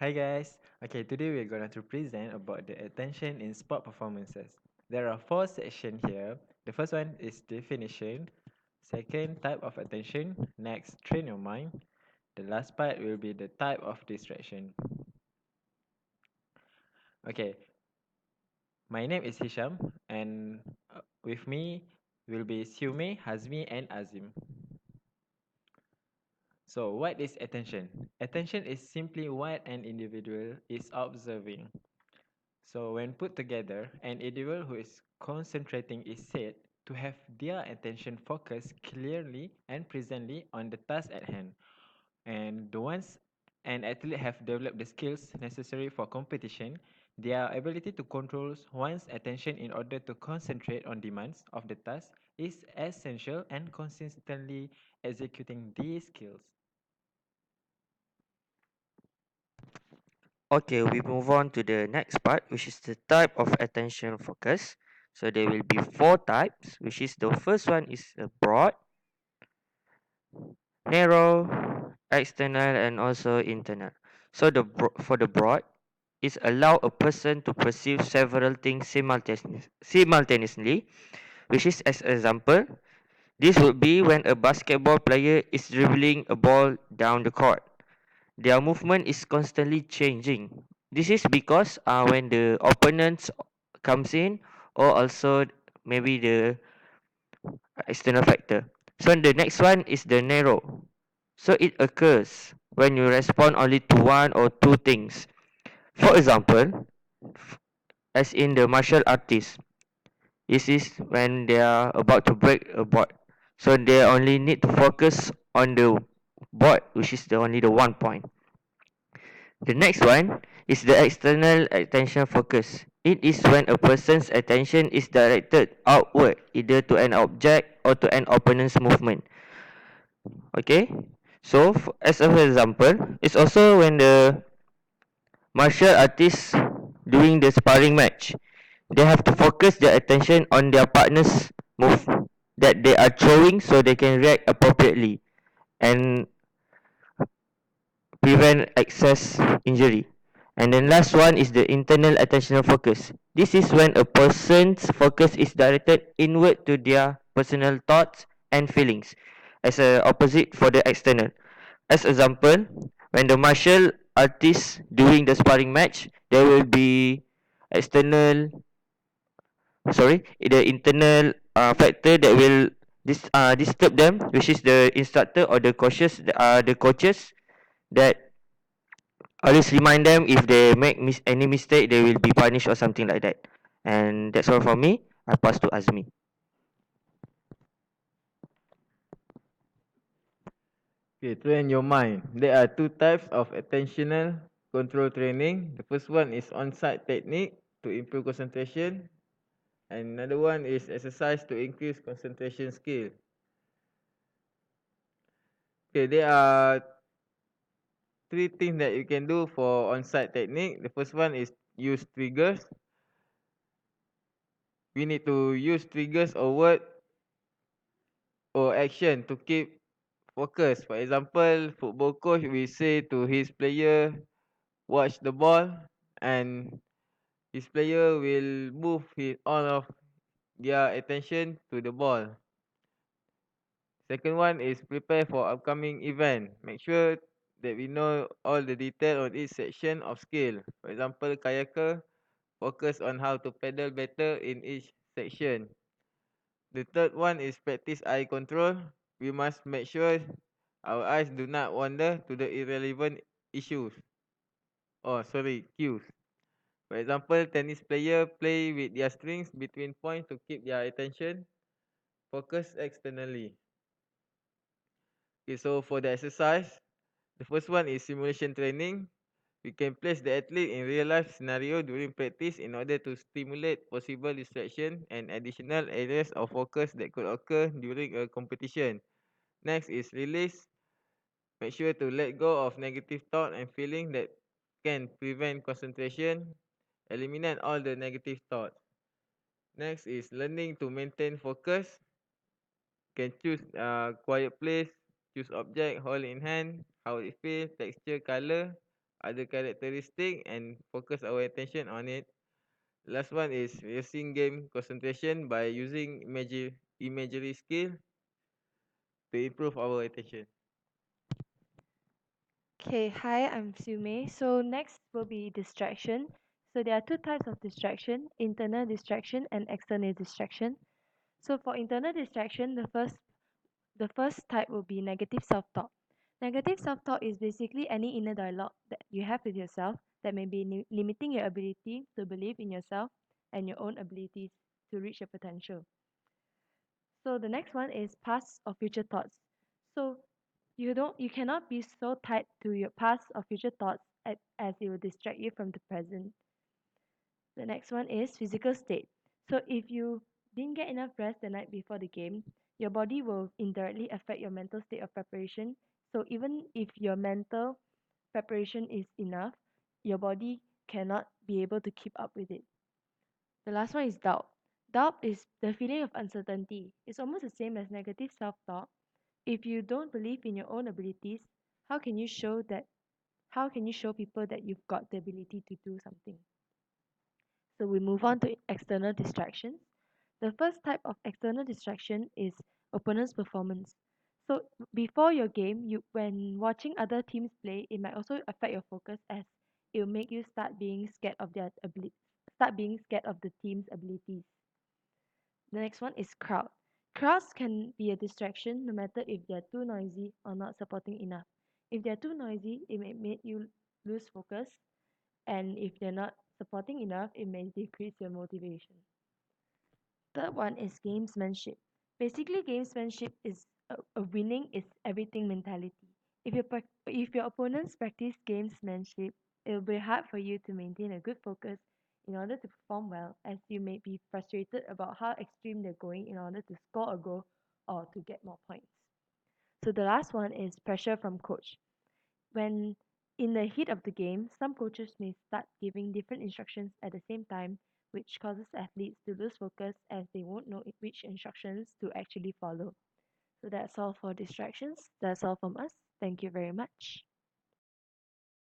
Hi guys. Okay, today we're going to present about the attention in sport performances. There are four sections here. The first one is definition. Second, type of attention. Next, train your mind. The last part will be the type of distraction. Okay, my name is Hisham and with me will be Siew May, Hazmi and Azim. So, what is attention? Attention is simply what an individual is observing. So when put together, an individual who is concentrating is said to have their attention focused clearly and presently on the task at hand. And the ones an athlete have developed the skills necessary for competition, their ability to control one's attention in order to concentrate on demands of the task is essential and consistently executing these skills. Okay, we move on to the next part, which is the type of attention focus. So there will be four types, which is the first one is a broad, narrow, external, and also internal. So for the broad, is allow a person to perceive several things simultaneously, which is as example, this would be when a basketball player is dribbling a ball down the court. Their movement is constantly changing. This is because when the opponents comes in, or also maybe the external factor. So the next one is the narrow. So it occurs when you respond only to one or two things. For example, as in the martial artist, this is when they are about to break a board. So they only need to focus on the board, which is the only the one point. The next one is the external attention focus. It is when a person's attention is directed outward, either to an object or to an opponent's movement. Okay? So, as an example, it's also when the martial artists doing the sparring match, they have to focus their attention on their partner's move that they are throwing so they can react appropriately and prevent excess injury. And then last one is the internal attentional focus. This is when a person's focus is directed inward to their personal thoughts and feelings, as a opposite for the external. As example, when the martial artist doing the sparring match, there will be external, the internal factor that will disturb them, which is the instructor or the coaches that always remind them if they make any mistake, they will be punished or something like that. And that's all from me. I pass to Azmi. Okay, train your mind. There are two types of attentional control training. The first one is on-site technique to improve concentration, and another one is exercise to increase concentration skill. Okay, there are three things that you can do for on-site technique. The first one is use triggers. We need to use triggers or word or action to keep focus. For example, football coach will say to his player, watch the ball, and his player will move all of their attention to the ball. Second one is prepare for upcoming event. Make sure that we know all the detail on each section of skill. For example, kayaker focus on how to pedal better in each section. The third one is practice eye control. We must make sure our eyes do not wander to the irrelevant issues. Cues. For example, tennis player play with their strings between points to keep their attention focused externally. Okay, so for the exercise, the first one is simulation training. We can place the athlete in real life scenario during practice in order to stimulate possible distraction and additional areas of focus that could occur during a competition. Next is release. Make sure to let go of negative thought and feeling that can prevent concentration. Eliminate all the negative thoughts. Next is learning to maintain focus. Can choose quiet place, choose object, hold in hand, how it feel, texture, color. other characteristic and focus our attention on it. Last one is reducing game concentration by using imagery skill to improve our attention. Okay, hi, I'm Siew May. So next will be distraction. So there are two types of distraction, internal distraction and external distraction. So for internal distraction, the first type will be negative self-talk. Negative self-talk is basically any inner dialogue that you have with yourself that may be limiting your ability to believe in yourself and your own abilities to reach your potential. So the next one is past or future thoughts. So you cannot be so tied to your past or future thoughts as it will distract you from the present. The next one is physical state. So if you didn't get enough rest the night before the game, your body will indirectly affect your mental state of preparation. So even if your mental preparation is enough, your body cannot be able to keep up with it. The last one is doubt. Doubt is the feeling of uncertainty. It's almost the same as negative self-talk. If you don't believe in your own abilities, how can you show that how can you show people that you've got the ability to do something? So we move on to external distractions. The first type of external distraction is opponent's performance. So before your game, when watching other teams play, it might also affect your focus as it will make you start being scared of the team's abilities. The next one is crowd. Crowds can be a distraction no matter if they're too noisy or not supporting enough. If they're too noisy, it may make you lose focus, and if they're not supporting enough, it may decrease your motivation. Third one is gamesmanship. Basically, gamesmanship is a winning is everything mentality. If your opponents practice gamesmanship, it will be hard for you to maintain a good focus in order to perform well, as you may be frustrated about how extreme they're going in order to score a goal or to get more points. So the last one is pressure from coach. When in the heat of the game, some coaches may start giving different instructions at the same time, which causes athletes to lose focus as they won't know which instructions to actually follow. So that's all for distractions. That's all from us. Thank you very much.